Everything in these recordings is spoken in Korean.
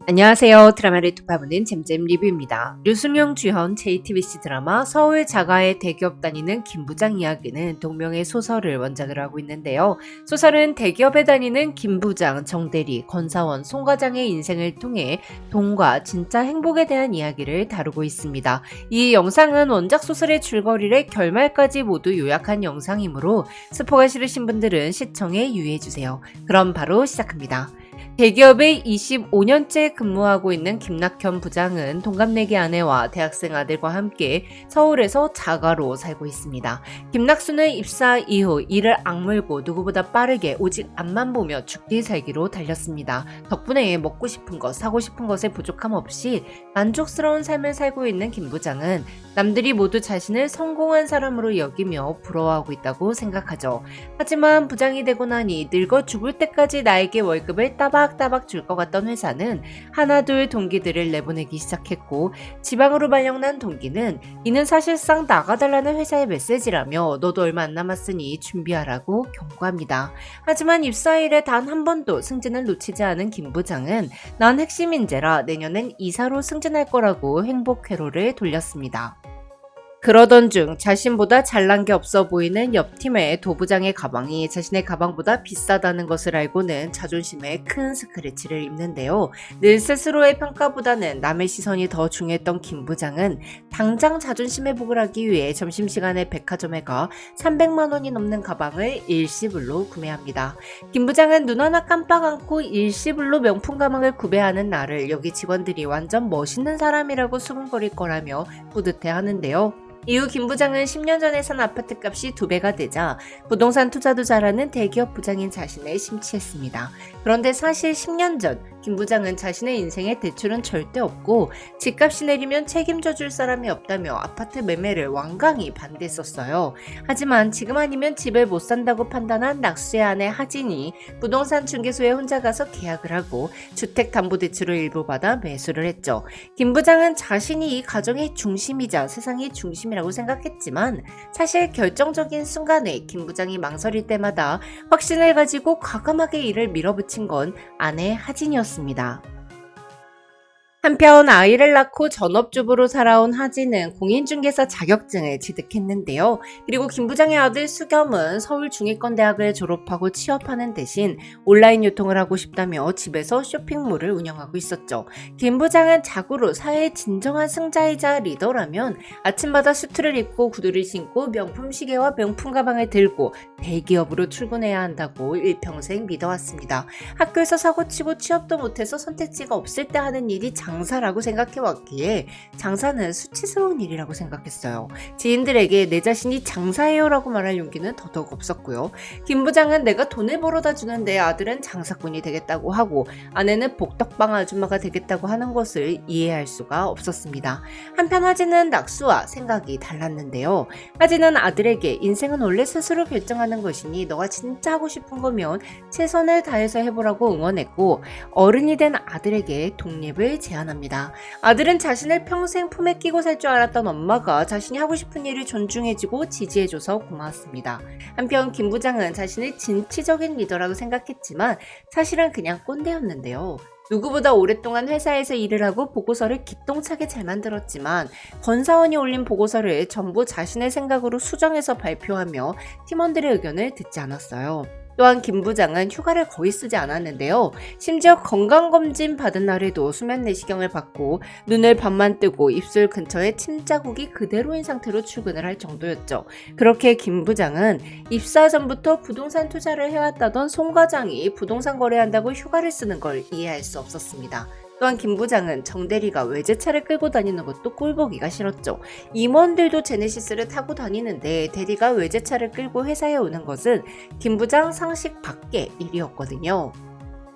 안녕하세요. 드라마를 톱파보는 잼잼 리뷰입니다. 류승용 주연 JTBC 드라마 서울 자가의 대기업 다니는 김부장 이야기는 동명의 소설을 원작으로 하고 있는데요. 소설은 대기업에 다니는 김부장, 정대리, 권사원, 송과장의 인생을 통해 돈과 진짜 행복에 대한 이야기를 다루고 있습니다. 이 영상은 원작 소설의 줄거리를 결말까지 모두 요약한 영상이므로 스포가 싫으신 분들은 시청에 유의해주세요. 그럼 바로 시작합니다. 대기업에 25년째 근무하고 있는 김낙현 부장은 동갑내기 아내와 대학생 아들과 함께 서울에서 자가로 살고 있습니다. 김낙수는 입사 이후 일을 악물고 누구보다 빠르게 오직 앞만 보며 죽기 살기로 달렸습니다. 덕분에 먹고 싶은 것, 사고 싶은 것에 부족함 없이 만족스러운 삶을 살고 있는 김 부장은 남들이 모두 자신을 성공한 사람으로 여기며 부러워하고 있다고 생각하죠. 하지만 부장이 되고 나니 늙어 죽을 때까지 나에게 월급을 따박따박 줄 것 같던 회사는 하나둘 동기들을 내보내기 시작했고, 지방으로 발령난 동기는 이는 사실상 나가달라는 회사의 메시지라며 너도 얼마 안 남았으니 준비하라고 경고합니다. 하지만 입사일에 단 한 번도 승진을 놓치지 않은 김 부장은 난 핵심 인재라 내년엔 이사로 승진할 거라고 행복 회로를 돌렸습니다. 그러던 중 자신보다 잘난 게 없어 보이는 옆팀의 도부장의 가방이 자신의 가방보다 비싸다는 것을 알고는 자존심에 큰 스크래치를 입는데요. 늘 스스로의 평가보다는 남의 시선이 더 중요했던 김 부장은 당장 자존심 회복을 하기 위해 점심시간에 백화점에 가 300만 원이 넘는 가방을 일시불로 구매합니다. 김 부장은 눈 하나 깜빡 않고 일시불로 명품 가방을 구매하는 나를 여기 직원들이 완전 멋있는 사람이라고 수군거릴 거라며 뿌듯해하는데요. 이후 김 부장은 10년 전에 산 아파트 값이 2배가 되자 부동산 투자도 잘하는 대기업 부장인 자신을 심취했습니다. 그런데 사실 10년 전 김 부장은 자신의 인생에 대출은 절대 없고 집값이 내리면 책임져 줄 사람이 없다며 아파트 매매를 완강히 반대했었어요. 하지만 지금 아니면 집을 못 산다고 판단한 낙수의 아내 하진이 부동산 중개소에 혼자 가서 계약을 하고 주택담보대출을 일부 받아 매수를 했죠. 김 부장은 자신이 이 가정의 중심이자 세상의 중심이라고 생각했지만 사실 결정적인 순간에 김 부장이 망설일 때마다 확신을 가지고 과감하게 일을 밀어붙인 건 아내 하진이었습니다. 한편 아이를 낳고 전업주부로 살아온 하진은 공인중개사 자격증을 취득했는데요. 그리고 김 부장의 아들 수겸은 서울중위권대학을 졸업하고 취업하는 대신 온라인 유통을 하고 싶다며 집에서 쇼핑몰을 운영하고 있었죠. 김 부장은 자고로 사회의 진정한 승자이자 리더라면 아침마다 수트를 입고 구두를 신고 명품 시계와 명품 가방을 들고 대기업으로 출근해야 한다고 일평생 믿어왔습니다. 학교에서 사고치고 취업도 못해서 선택지가 없을 때 하는 일이 장사라고 생각해왔기에 장사는 수치스러운 일이라고 생각했어요. 지인들에게 내 자신이 장사해요 라고 말할 용기는 더더욱 없었고요. 김 부장은 내가 돈을 벌어다 주는데 아들은 장사꾼이 되겠다고 하고 아내는 복덕방 아줌마가 되겠다고 하는 것을 이해할 수가 없었습니다. 한편 하진은 낙수와 생각이 달랐는데요. 하진은 아들에게 인생은 원래 스스로 결정하는 것이니 너가 진짜 하고 싶은 거면 최선을 다해서 해보라고 응원했고, 어른이 된 아들에게 독립을 제안합니다. 아들은 자신을 평생 품에 끼고 살 줄 알았던 엄마가 자신이 하고 싶은 일을 존중해주고 지지해줘서 고마웠습니다. 한편 김 부장은 자신을 진취적인 리더라고 생각했지만 사실은 그냥 꼰대였는데요. 누구보다 오랫동안 회사에서 일을 하고 보고서를 기똥차게 잘 만들었지만 권사원이 올린 보고서를 전부 자신의 생각으로 수정해서 발표하며 팀원들의 의견을 듣지 않았어요. 또한 김 부장은 휴가를 거의 쓰지 않았는데요. 심지어 건강검진 받은 날에도 수면 내시경을 받고 눈을 반만 뜨고 입술 근처에 침 자국이 그대로인 상태로 출근을 할 정도였죠. 그렇게 김 부장은 입사 전부터 부동산 투자를 해왔다던 송 과장이 부동산 거래한다고 휴가를 쓰는 걸 이해할 수 없었습니다. 또한 김 부장은 정대리가 외제차를 끌고 다니는 것도 꼴보기가 싫었죠. 임원들도 제네시스를 타고 다니는데 대리가 외제차를 끌고 회사에 오는 것은 김 부장 상식 밖의 일이었거든요.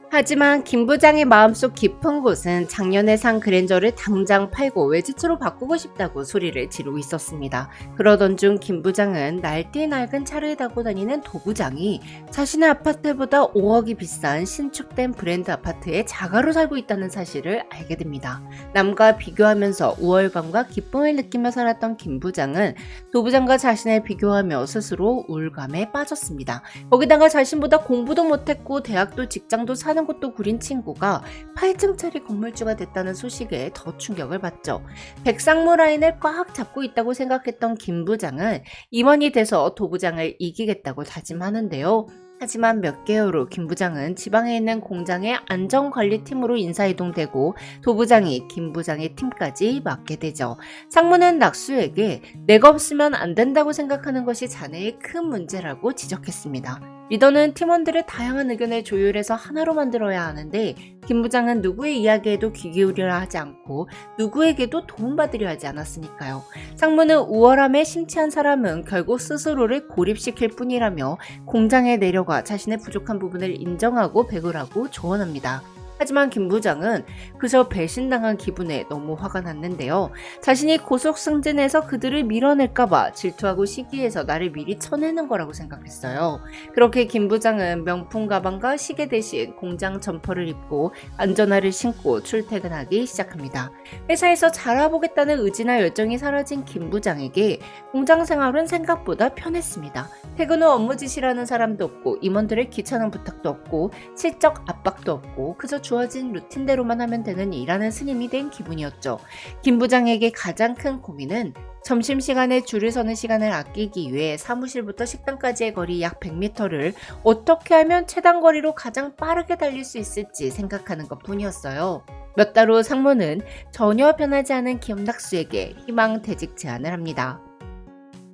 하지만 김 부장의 마음속 깊은 곳은 작년에 산 그랜저를 당장 팔고 외제차로 바꾸고 싶다고 소리를 지르고 있었습니다. 그러던 중 김 부장은 날뛰 낡은 차를 타고 다니는 도 부장이 자신의 아파트보다 5억이 비싼 신축된 브랜드 아파트에 자가로 살고 있다는 사실을 알게 됩니다. 남과 비교하면서 우월감과 기쁨을 느끼며 살았던 김 부장은 도 부장과 자신을 비교하며 스스로 우울감에 빠졌습니다. 거기다가 자신보다 공부도 못했고 대학도 직장도 사는 곳도 구린 친구가 8층짜리 건물주가 됐다는 소식에 더 충격을 받죠. 백상무 라인을 꽉 잡고 있다고 생각했던 김 부장은 임원이 돼서 도 부장을 이기겠다고 다짐하는데요. 하지만 몇 개월 후 김 부장은 지방에 있는 공장의 안전관리팀으로 인사이동되고 도 부장이 김 부장의 팀까지 맡게 되죠. 상무는 낙수에게 내가 없으면 안 된다고 생각하는 것이 자네의 큰 문제라고 지적했습니다. 리더는 팀원들의 다양한 의견을 조율해서 하나로 만들어야 하는데 김 부장은 누구의 이야기에도 귀 기울이려 하지 않고 누구에게도 도움받으려 하지 않았으니까요. 상무는 우월함에 심취한 사람은 결국 스스로를 고립시킬 뿐이라며 공장에 내려가 자신의 부족한 부분을 인정하고 배굴하고 조언합니다. 하지만 김 부장은 그저 배신당한 기분에 너무 화가 났는데요. 자신이 고속 승진해서 그들을 밀어낼까봐 질투하고 시기해서 나를 미리 쳐내는 거라고 생각했어요. 그렇게 김 부장은 명품 가방과 시계 대신 공장 점퍼를 입고 안전화를 신고 출퇴근하기 시작합니다. 회사에서 잘해보겠다는 의지나 열정이 사라진 김 부장에게 공장 생활은 생각보다 편했습니다. 퇴근 후 업무 지시라는 사람도 없고 임원들의 귀찮은 부탁도 없고 실적 압박도 없고 그저 주어진 루틴대로만 하면 되는 일하는 스님이 된 기분이었죠. 김 부장에게 가장 큰 고민은 점심시간에 줄을 서는 시간을 아끼기 위해 사무실부터 식당까지의 거리 약 100m를 어떻게 하면 최단 거리로 가장 빠르게 달릴 수 있을지 생각하는 것뿐이었어요. 몇 달 후 상무는 전혀 변하지 않은 김낙수에게 희망퇴직 제안을 합니다.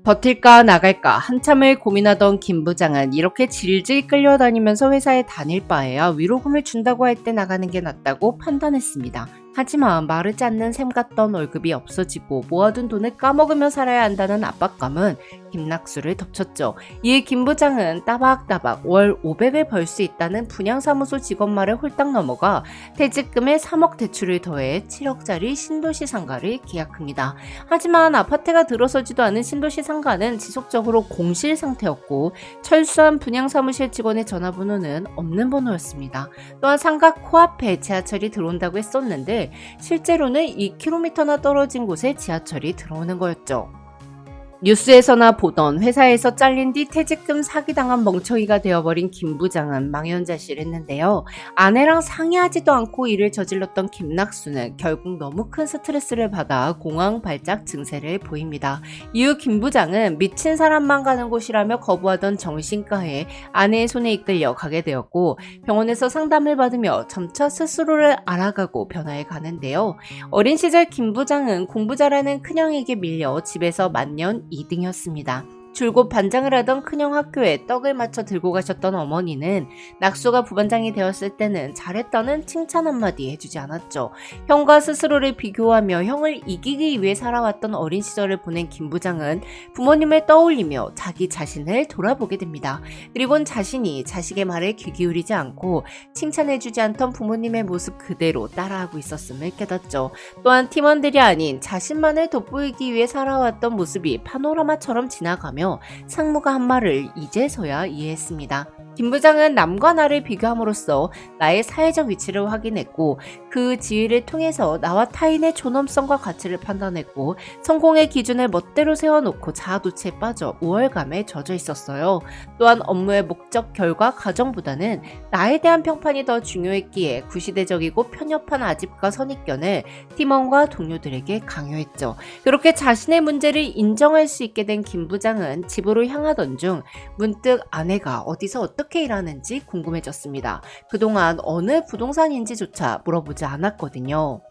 버틸까 나갈까 한참을 고민하던 김 부장은 이렇게 질질 끌려다니면서 회사에 다닐 바에야 위로금을 준다고 할 때 나가는 게 낫다고 판단했습니다. 하지만 마르지 않는 샘 같던 월급이 없어지고 모아둔 돈을 까먹으며 살아야 한다는 압박감은 김낙수를 덮쳤죠. 이에 김 부장은 따박따박 월 500을 벌 수 있다는 분양사무소 직원 말에 홀딱 넘어가 퇴직금에 3억 대출을 더해 7억짜리 신도시 상가를 계약합니다. 하지만 아파트가 들어서지도 않은 신도시 상가는 지속적으로 공실 상태였고 철수한 분양사무실 직원의 전화번호는 없는 번호였습니다. 또한 상가 코앞에 지하철이 들어온다고 했었는데 실제로는 2km나 떨어진 곳에 지하철이 들어오는 거였죠. 뉴스에서나 보던 회사에서 잘린 뒤 퇴직금 사기당한 멍청이가 되어버린 김 부장은 망연자실했는데요. 아내랑 상의하지도 않고 일을 저질렀던 김낙수는 결국 너무 큰 스트레스를 받아 공황 발작 증세를 보입니다. 이후 김 부장은 미친 사람만 가는 곳이라며 거부하던 정신과에 아내의 손에 이끌려 가게 되었고 병원에서 상담을 받으며 점차 스스로를 알아가고 변화해 가는데요. 어린 시절 김 부장은 공부 잘하는 큰형에게 밀려 집에서 만년 2등이었습니다. 줄곧 반장을 하던 큰형 학교에 떡을 맞춰 들고 가셨던 어머니는 낙수가 부반장이 되었을 때는 잘했다는 칭찬 한마디 해주지 않았죠. 형과 스스로를 비교하며 형을 이기기 위해 살아왔던 어린 시절을 보낸 김 부장은 부모님을 떠올리며 자기 자신을 돌아보게 됩니다. 그리곤 자신이 자식의 말에 귀 기울이지 않고 칭찬해주지 않던 부모님의 모습 그대로 따라하고 있었음을 깨닫죠. 또한 팀원들이 아닌 자신만을 돋보이기 위해 살아왔던 모습이 파노라마처럼 지나가며 상무가 한 말을 이제서야 이해했습니다. 김 부장은 남과 나를 비교함으로써 나의 사회적 위치를 확인했고 그 지위를 통해서 나와 타인의 존엄성과 가치를 판단했고 성공의 기준을 멋대로 세워놓고 자아도취에 빠져 우월감에 젖어 있었어요. 또한 업무의 목적, 결과, 과정보다는 나에 대한 평판이 더 중요했기에 구시대적이고 편협한 아집과 선입견을 팀원과 동료들에게 강요했죠. 그렇게 자신의 문제를 인정할 수 있게 된 김 부장은 집으로 향하던 중 문득 아내가 어디서 어떻게 일하는지 궁금해졌습니다. 그동안 어느 부동산인지조차 물어보지 않았거든요.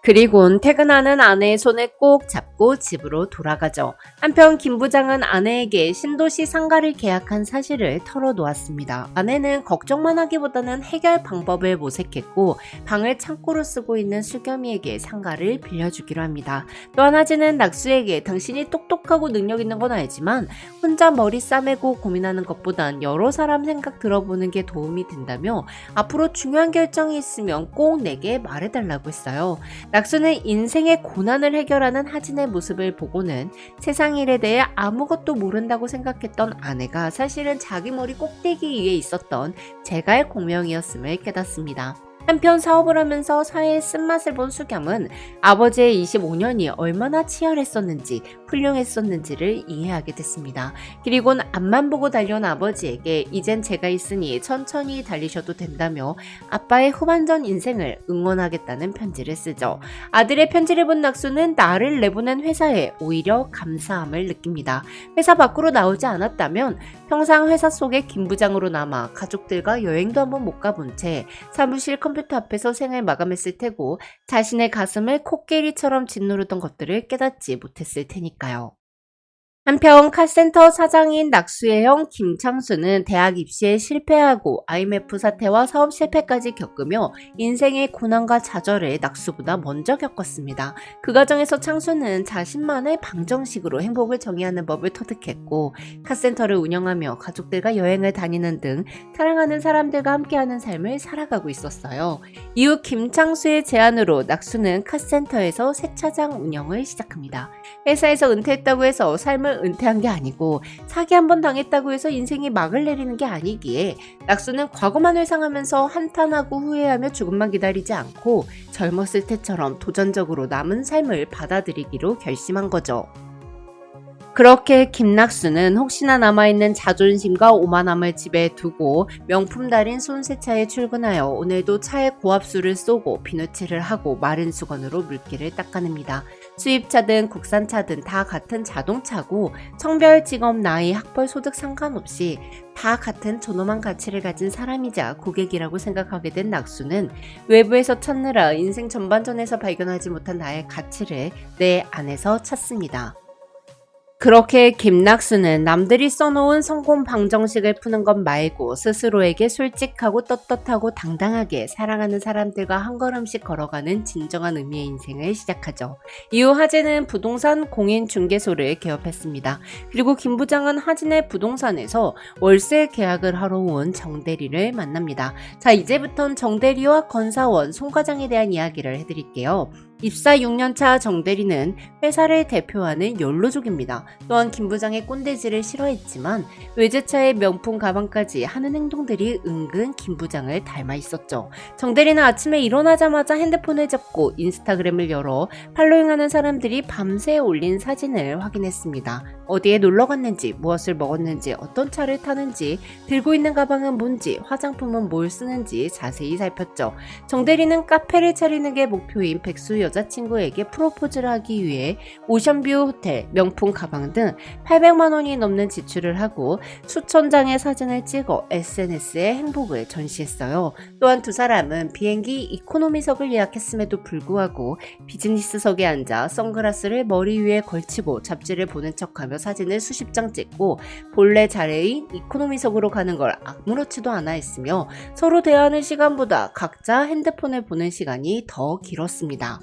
그리곤 퇴근하는 아내의 손을 꼭 잡고 집으로 돌아가죠. 한편 김 부장은 아내에게 신도시 상가를 계약한 사실을 털어놓았습니다. 아내는 걱정만 하기보다는 해결 방법을 모색했고 방을 창고로 쓰고 있는 수겸이에게 상가를 빌려주기로 합니다. 또한 하진은 낙수에게 당신이 똑똑하고 능력 있는 건 알지만 혼자 머리 싸매고 고민하는 것보단 여러 사람 생각 들어보는 게 도움이 된다며 앞으로 중요한 결정이 있으면 꼭 내게 말해달라고 했어요. 낙수는 인생의 고난을 해결하는 하진의 모습을 보고는 세상 일에 대해 아무것도 모른다고 생각했던 아내가 사실은 자기 머리 꼭대기 위에 있었던 제갈 공명이었음을 깨닫습니다. 한편 사업을 하면서 사회의 쓴맛을 본 수겸은 아버지의 25년이 얼마나 치열했었는지 훌륭했었는지를 이해하게 됐습니다. 그리곤 앞만 보고 달려온 아버지에게 이젠 제가 있으니 천천히 달리셔도 된다며 아빠의 후반전 인생을 응원하겠다는 편지를 쓰죠. 아들의 편지를 본 낙수는 나를 내보낸 회사에 오히려 감사함을 느낍니다. 회사 밖으로 나오지 않았다면 평상 회사 속의 김 부장으로 남아 가족들과 여행도 한번 못 가본 채 사무실 컴퓨터 앞에서 생을 마감했을 테고 자신의 가슴을 코끼리처럼 짓누르던 것들을 깨닫지 못했을 테니까요. 한편 카센터 사장인 낙수의 형 김창수는 대학 입시에 실패하고 IMF 사태와 사업 실패까지 겪으며 인생의 고난과 좌절을 낙수보다 먼저 겪었습니다. 그 과정에서 창수는 자신만의 방정식으로 행복을 정의하는 법을 터득했고 카센터를 운영하며 가족들과 여행을 다니는 등 사랑하는 사람들과 함께하는 삶을 살아가고 있었어요. 이후 김창수의 제안으로 낙수는 카센터에서 세차장 운영을 시작합니다. 회사에서 은퇴했다고 해서 삶을 은퇴한 게 아니고 사기 한 번 당했다고 해서 인생이 막을 내리는 게 아니기에 낙수는 과거만 회상하면서 한탄하고 후회하며 죽음만 기다리지 않고 젊었을 때처럼 도전적으로 남은 삶을 받아들이기로 결심한 거죠. 그렇게 김낙수는 혹시나 남아있는 자존심과 오만함을 집에 두고 명품 달인 손세차에 출근하여 오늘도 차에 고압수를 쏘고 비누칠을 하고 마른 수건으로 물기를 닦아냅니다. 수입차든 국산차든 다 같은 자동차고 성별, 직업, 나이, 학벌, 소득 상관없이 다 같은 존엄한 가치를 가진 사람이자 고객이라고 생각하게 된 낙수는 외부에서 찾느라 인생 전반전에서 발견하지 못한 나의 가치를 내 안에서 찾습니다. 그렇게 김낙수는 남들이 써놓은 성공 방정식을 푸는 것 말고 스스로에게 솔직하고 떳떳하고 당당하게 사랑하는 사람들과 한 걸음씩 걸어가는 진정한 의미의 인생을 시작하죠. 이후 하진은 부동산 공인중개소를 개업했습니다. 그리고 김 부장은 하진의 부동산에서 월세 계약을 하러 온 정대리를 만납니다. 자, 이제부턴 정대리와 건사원, 송 과장에 대한 이야기를 해드릴게요. 입사 6년차 정대리는 회사를 대표하는 연로족입니다. 또한 김 부장의 꼰대질을 싫어했지만 외제차의 명품 가방까지 하는 행동들이 은근 김 부장을 닮아 있었죠. 정대리는 아침에 일어나자마자 핸드폰을 잡고 인스타그램을 열어 팔로잉하는 사람들이 밤새 올린 사진을 확인했습니다. 어디에 놀러 갔는지, 무엇을 먹었는지, 어떤 차를 타는지, 들고 있는 가방은 뭔지, 화장품은 뭘 쓰는지 자세히 살폈죠. 정대리는 카페를 차리는 게 목표인 백수 여자친구에게 프로포즈를 하기 위해 오션뷰 호텔, 명품 가방 등 800만 원이 넘는 지출을 하고 수천 장의 사진을 찍어 SNS에 행복을 전시했어요. 또한 두 사람은 비행기 이코노미석을 예약했음에도 불구하고 비즈니스석에 앉아 선글라스를 머리 위에 걸치고 잡지를 보는 척하며 사진을 수십 장 찍고 본래 자리인 이코노미석으로 가는 걸 아무렇지도 않아 했으며 서로 대화하는 시간보다 각자 핸드폰을 보는 시간이 더 길었습니다.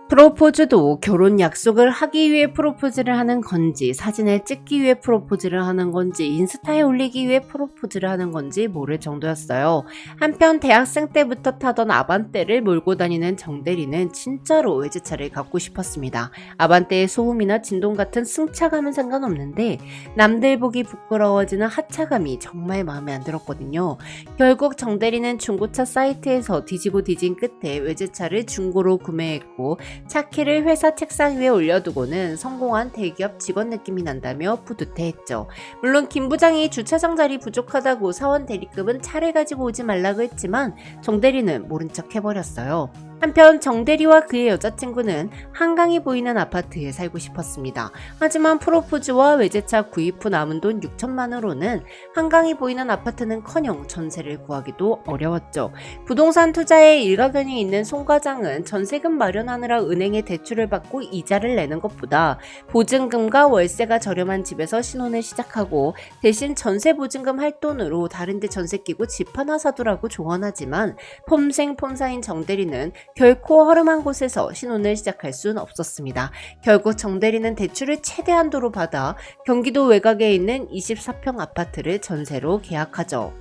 프로포즈도 결혼 약속을 하기 위해 프로포즈를 하는 건지, 사진을 찍기 위해 프로포즈를 하는 건지, 인스타에 올리기 위해 프로포즈를 하는 건지 모를 정도였어요. 한편 대학생 때부터 타던 아반떼를 몰고 다니는 정대리는 진짜로 외제차를 갖고 싶었습니다. 아반떼의 소음이나 진동 같은 승차감은 상관없는데 남들 보기 부끄러워지는 하차감이 정말 마음에 안 들었거든요. 결국 정대리는 중고차 사이트에서 뒤지고 뒤진 끝에 외제차를 중고로 구매했고 차 키를 회사 책상 위에 올려두고는 성공한 대기업 직원 느낌이 난다며 뿌듯해했죠. 물론 김 부장이 주차장 자리 부족하다고 사원 대리급은 차를 가지고 오지 말라고 했지만 정대리는 모른 척 해버렸어요. 한편 정대리와 그의 여자친구는 한강이 보이는 아파트에 살고 싶었습니다. 하지만 프로포즈와 외제차 구입 후 남은 돈 6천만 원으로는 한강이 보이는 아파트는커녕 전세를 구하기도 어려웠죠. 부동산 투자에 일가견이 있는 송 과장은 전세금 마련하느라 은행에 대출을 받고 이자를 내는 것보다 보증금과 월세가 저렴한 집에서 신혼을 시작하고 대신 전세 보증금 할 돈으로 다른 데 전세 끼고 집 하나 사두라고 조언하지만 폼생폼사인 정대리는 결코 허름한 곳에서 신혼을 시작할 수는 없었습니다. 결국 정대리는 대출을 최대한도로 받아 경기도 외곽에 있는 24평 아파트를 전세로 계약하죠.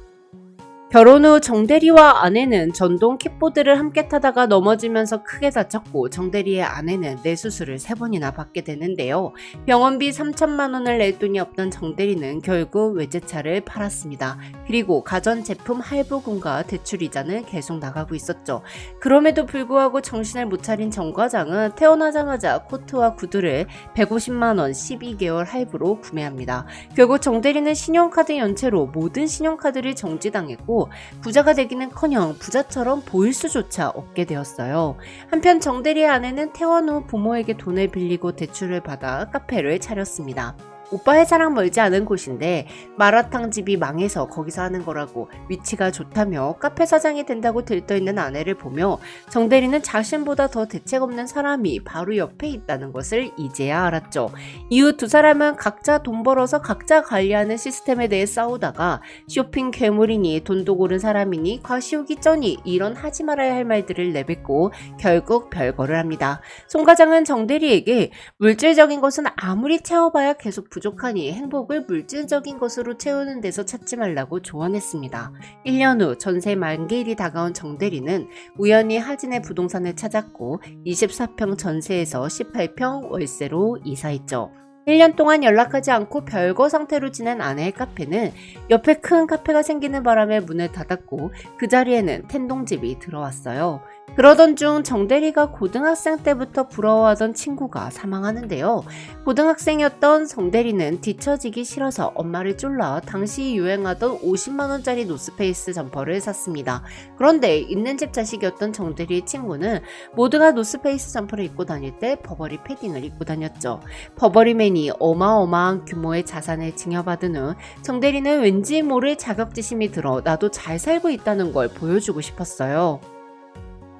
결혼 후 정대리와 아내는 전동 킥보드를 함께 타다가 넘어지면서 크게 다쳤고 정대리의 아내는 뇌수술을 3번이나 받게 되는데요. 병원비 3천만 원을 낼 돈이 없던 정대리는 결국 외제차를 팔았습니다. 그리고 가전제품 할부금과 대출이자는 계속 나가고 있었죠. 그럼에도 불구하고 정신을 못 차린 정 과장은 태어나자마자 코트와 구두를 150만 원 12개월 할부로 구매합니다. 결국 정대리는 신용카드 연체로 모든 신용카드를 정지당했고 부자가 되기는커녕 부자처럼 보일 수조차 없게 되었어요. 한편 정대리의 아내는 퇴원 후 부모에게 돈을 빌리고 대출을 받아 카페를 차렸습니다. 오빠 회사랑 멀지 않은 곳인데 마라탕 집이 망해서 거기서 하는 거라고 위치가 좋다며 카페 사장이 된다고 들떠있는 아내를 보며 정대리는 자신보다 더 대책 없는 사람이 바로 옆에 있다는 것을 이제야 알았죠. 이후 두 사람은 각자 돈 벌어서 각자 관리하는 시스템에 대해 싸우다가 쇼핑 괴물이니 돈도 고른 사람이니 과시우기 쩌니 이런 하지 말아야 할 말들을 내뱉고 결국 별거를 합니다. 송 과장은 정대리에게 물질적인 것은 아무리 채워봐야 계속 부족하니 행복을 물질적인 것으로 채우는 데서 찾지 말라고 조언했습니다. 1년 후 전세 만기일이 다가온 정대리는 우연히 하진의 부동산을 찾았고 24평 전세에서 18평 월세로 이사했죠. 1년 동안 연락하지 않고 별거 상태로 지낸 아내의 카페는 옆에 큰 카페가 생기는 바람에 문을 닫았고 그 자리에는 텐동집이 들어왔어요. 그러던 중 정대리가 고등학생 때부터 부러워하던 친구가 사망하는데요. 고등학생이었던 정대리는 뒤처지기 싫어서 엄마를 쫄라 당시 유행하던 50만원짜리 노스페이스 점퍼를 샀습니다. 그런데 있는 집 자식이었던 정대리의 친구는 모두가 노스페이스 점퍼를 입고 다닐 때 버버리 패딩을 입고 다녔죠. 버버리맨이 어마어마한 규모의 자산을 증여받은 후 정대리는 왠지 모를 자격지심이 들어 나도 잘 살고 있다는 걸 보여주고 싶었어요.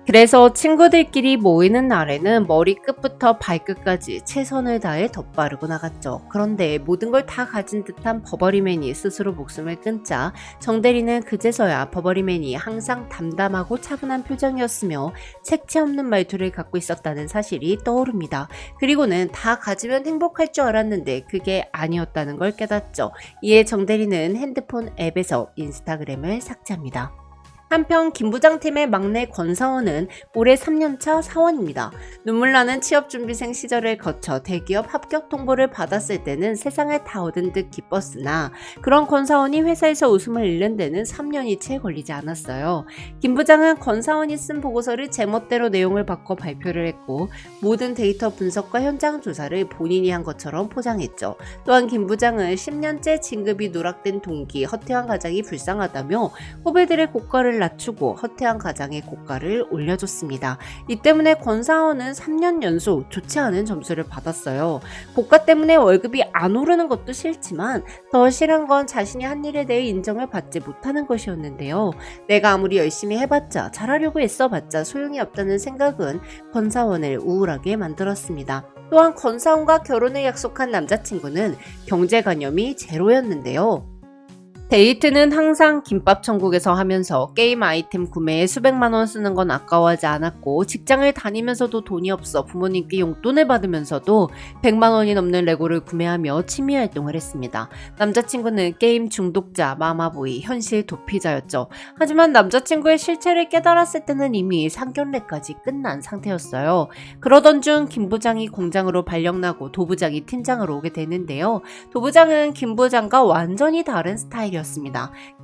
그래서 친구들끼리 모이는 날에는 머리 끝부터 발끝까지 최선을 다해 덧바르고 나갔죠. 그런데 모든 걸 다 가진 듯한 버버리맨이 스스로 목숨을 끊자 정대리는 그제서야 버버리맨이 항상 담담하고 차분한 표정이었으며 색채 없는 말투를 갖고 있었다는 사실이 떠오릅니다. 그리고는 다 가지면 행복할 줄 알았는데 그게 아니었다는 걸 깨닫죠. 이에 정대리는 핸드폰 앱에서 인스타그램을 삭제합니다. 한편 김부장팀의 막내 권사원은 올해 3년차 사원입니다. 눈물나는 취업준비생 시절을 거쳐 대기업 합격 통보를 받았을 때는 세상을 다 얻은 듯 기뻤으나 그런 권사원이 회사에서 웃음을 잃는 데는 3년이 채 걸리지 않았어요. 김부장은 권사원이 쓴 보고서를 제멋대로 내용을 바꿔 발표를 했고 모든 데이터 분석과 현장 조사를 본인이 한 것처럼 포장했죠. 또한 김부장은 10년째 진급이 누락된 동기 허태환 과장이 불쌍하다며 후배들의 고과를 낮추고 허태환 과장의 고가를 올려줬습니다. 이 때문에 권사원은 3년 연속 좋지 않은 점수를 받았어요. 고가 때문에 월급이 안 오르는 것도 싫지만 더 싫은 건 자신이 한 일에 대해 인정을 받지 못하는 것이었는데요. 내가 아무리 열심히 해봤자 잘하려고 애써봤자 소용이 없다는 생각은 권사원을 우울하게 만들었습니다. 또한 권사원과 결혼을 약속한 남자친구는 경제관념이 제로였는데요. 데이트는 항상 김밥 천국에서 하면서 게임 아이템 구매에 수백만 원 쓰는 건 아까워하지 않았고 직장을 다니면서도 돈이 없어 부모님께 용돈을 받으면서도 100만 원이 넘는 레고를 구매하며 취미 활동을 했습니다. 남자친구는 게임 중독자 마마보이 현실 도피자였죠. 하지만 남자친구의 실체를 깨달았을 때는 이미 상견례까지 끝난 상태였어요. 그러던 중 김부장이 공장으로 발령나고 도부장이 팀장으로 오게 되는데요. 도부장은 김부장과 완전히 다른 스타일이었습니다.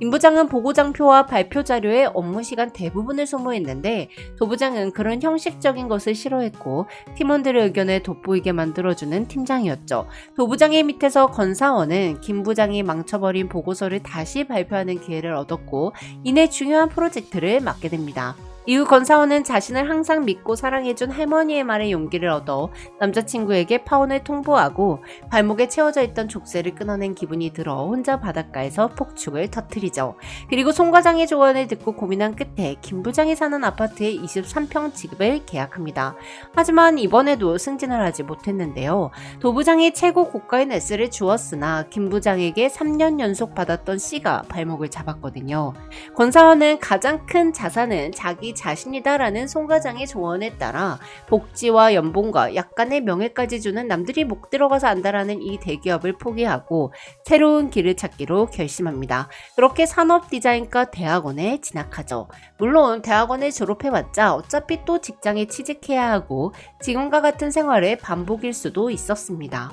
김 부장은 보고장표와 발표 자료에 업무 시간 대부분을 소모했는데 도부장은 그런 형식적인 것을 싫어했고 팀원들의 의견을 돋보이게 만들어주는 팀장이었죠. 도부장의 밑에서 권사원은 김 부장이 망쳐버린 보고서를 다시 발표하는 기회를 얻었고 이내 중요한 프로젝트를 맡게 됩니다. 이후 권사원은 자신을 항상 믿고 사랑해준 할머니의 말에 용기를 얻어 남자친구에게 파혼을 통보하고 발목에 채워져 있던 족쇄를 끊어낸 기분이 들어 혼자 바닷가에서 폭죽을 터뜨리죠. 그리고 송 과장의 조언을 듣고 고민한 끝에 김 부장이 사는 아파트의 23평 지급을 계약합니다. 하지만 이번에도 승진을 하지 못했는데요. 도 부장이 최고 고가인 S를 주었으나 김 부장에게 3년 연속 받았던 C가 발목을 잡았거든요. 권사원은 가장 큰 자산은 자기 일이 자신이다라는 송 과장의 조언에 따라 복지와 연봉과 약간의 명예까지 주는 남들이 못 들어가서 안다라는 이 대기업을 포기하고 새로운 길을 찾기로 결심합니다. 그렇게 산업디자인과 대학원에 진학하죠. 물론 대학원을 졸업해봤자 어차피 또 직장에 취직해야 하고 지금과 같은 생활의 반복일 수도 있었습니다.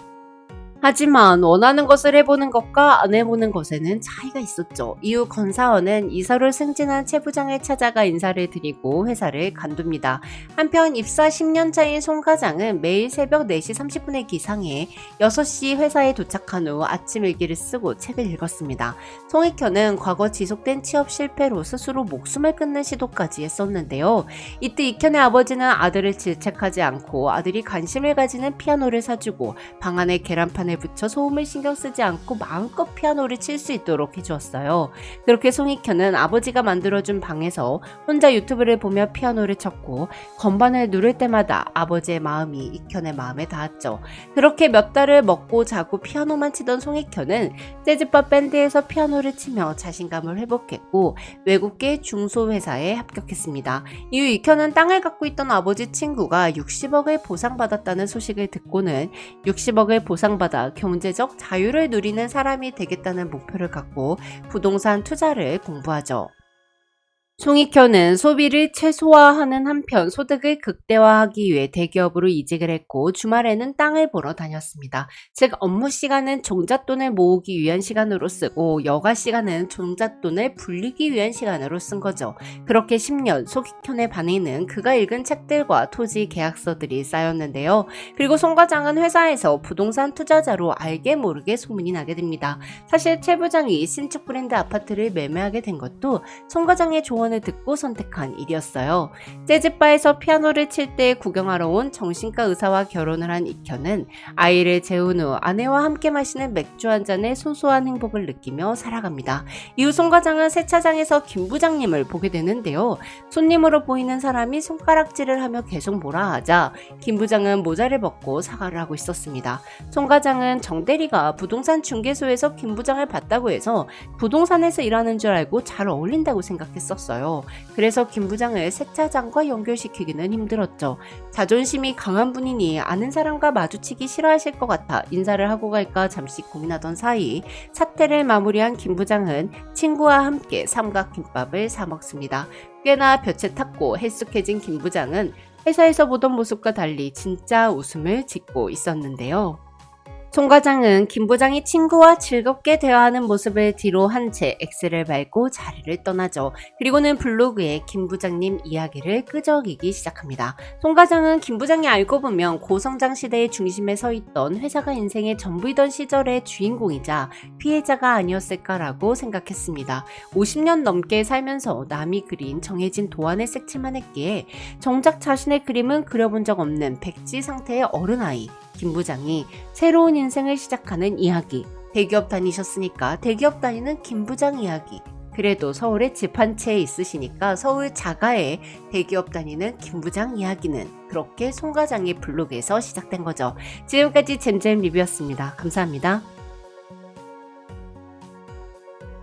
하지만 원하는 것을 해보는 것과 안 해보는 것에는 차이가 있었죠. 이후 건사원은 이사로 승진한 최 부장을 찾아가 인사를 드리고 회사를 간둡니다. 한편 입사 10년 차인 송 과장은 매일 새벽 4시 30분에 기상해 6시 회사에 도착한 후 아침 일기를 쓰고 책을 읽었습니다. 송익현은 과거 지속된 취업 실패로 스스로 목숨을 끊는 시도까지 했었는데요. 이때 익현의 아버지는 아들을 질책하지 않고 아들이 관심을 가지는 피아노를 사주고 방 안에 계란판을 붙여 소음을 신경 쓰지 않고 마음껏 피아노를 칠 수 있도록 해주었어요. 그렇게 송익현은 아버지가 만들어준 방에서 혼자 유튜브를 보며 피아노를 쳤고 건반을 누를 때마다 아버지의 마음이 익현의 마음에 닿았죠. 그렇게 몇 달을 먹고 자고 피아노만 치던 송익현은 재즈바 밴드에서 피아노를 치며 자신감을 회복했고 외국계 중소회사에 합격했습니다. 이후 익현은 땅을 갖고 있던 아버지 친구가 60억을 보상받았다는 소식을 듣고는 60억을 보상받아 경제적 자유를 누리는 사람이 되겠다는 목표를 갖고 부동산 투자를 공부하죠. 송익현은 소비를 최소화하는 한편 소득을 극대화하기 위해 대기업으로 이직을 했고 주말에는 땅을 보러 다녔습니다. 즉 업무 시간은 종잣돈을 모으기 위한 시간으로 쓰고 여가 시간은 종잣돈을 불리기 위한 시간으로 쓴 거죠. 그렇게 10년 송익현의 반에는 그가 읽은 책들과 토지 계약서들이 쌓였는데요. 그리고 송 과장은 회사에서 부동산 투자자로 알게 모르게 소문이 나게 됩니다. 사실 최 부장이 신축 브랜드 아파트를 매매하게 된 것도 송 과장의 조언을 듣고 선택한 일이었어요. 재즈바에서 피아노를 칠 때 구경하러 온 정신과 의사와 결혼을 한 익현은 아이를 재운 후 아내와 함께 마시는 맥주 한 잔의 소소한 행복을 느끼며 살아갑니다. 이후 송 과장은 세차장에서 김 부장님을 보게 되는데요. 손님으로 보이는 사람이 손가락질을 하며 계속 뭐라 하자 김 부장은 모자를 벗고 사과를 하고 있었습니다. 송 과장은 정 대리가 부동산 중개소에서 김 부장을 봤다고 해서 부동산에서 일하는 줄 알고 잘 어울린다고 생각했었어요. 그래서 김 부장을 세차장과 연결시키기는 힘들었죠. 자존심이 강한 분이니 아는 사람과 마주치기 싫어하실 것 같아 인사를 하고 갈까 잠시 고민하던 사이 사태를 마무리한 김 부장은 친구와 함께 삼각김밥을 사 먹습니다. 꽤나 볕에 탔고 헬쑥해진 김 부장은 회사에서 보던 모습과 달리 진짜 웃음을 짓고 있었는데요. 송 과장은 김 부장이 친구와 즐겁게 대화하는 모습을 뒤로 한 채 X를 밟고 자리를 떠나죠. 그리고는 블로그에 김 부장님 이야기를 끄적이기 시작합니다. 송 과장은 김 부장이 알고 보면 고성장 시대의 중심에 서 있던 회사가 인생의 전부이던 시절의 주인공이자 피해자가 아니었을까라고 생각했습니다. 50년 넘게 살면서 남이 그린 정해진 도안의 색칠만 했기에 정작 자신의 그림은 그려본 적 없는 백지 상태의 어른아이 김 부장이 새로운 인생을 시작하는 이야기. 대기업 다니셨으니까 대기업 다니는 김 부장 이야기. 그래도 서울에 집 한 채 있으시니까 서울 자가에 대기업 다니는 김 부장 이야기는 그렇게 송 과장의 블로그에서 시작된 거죠. 지금까지 잼잼 리뷰였습니다. 감사합니다.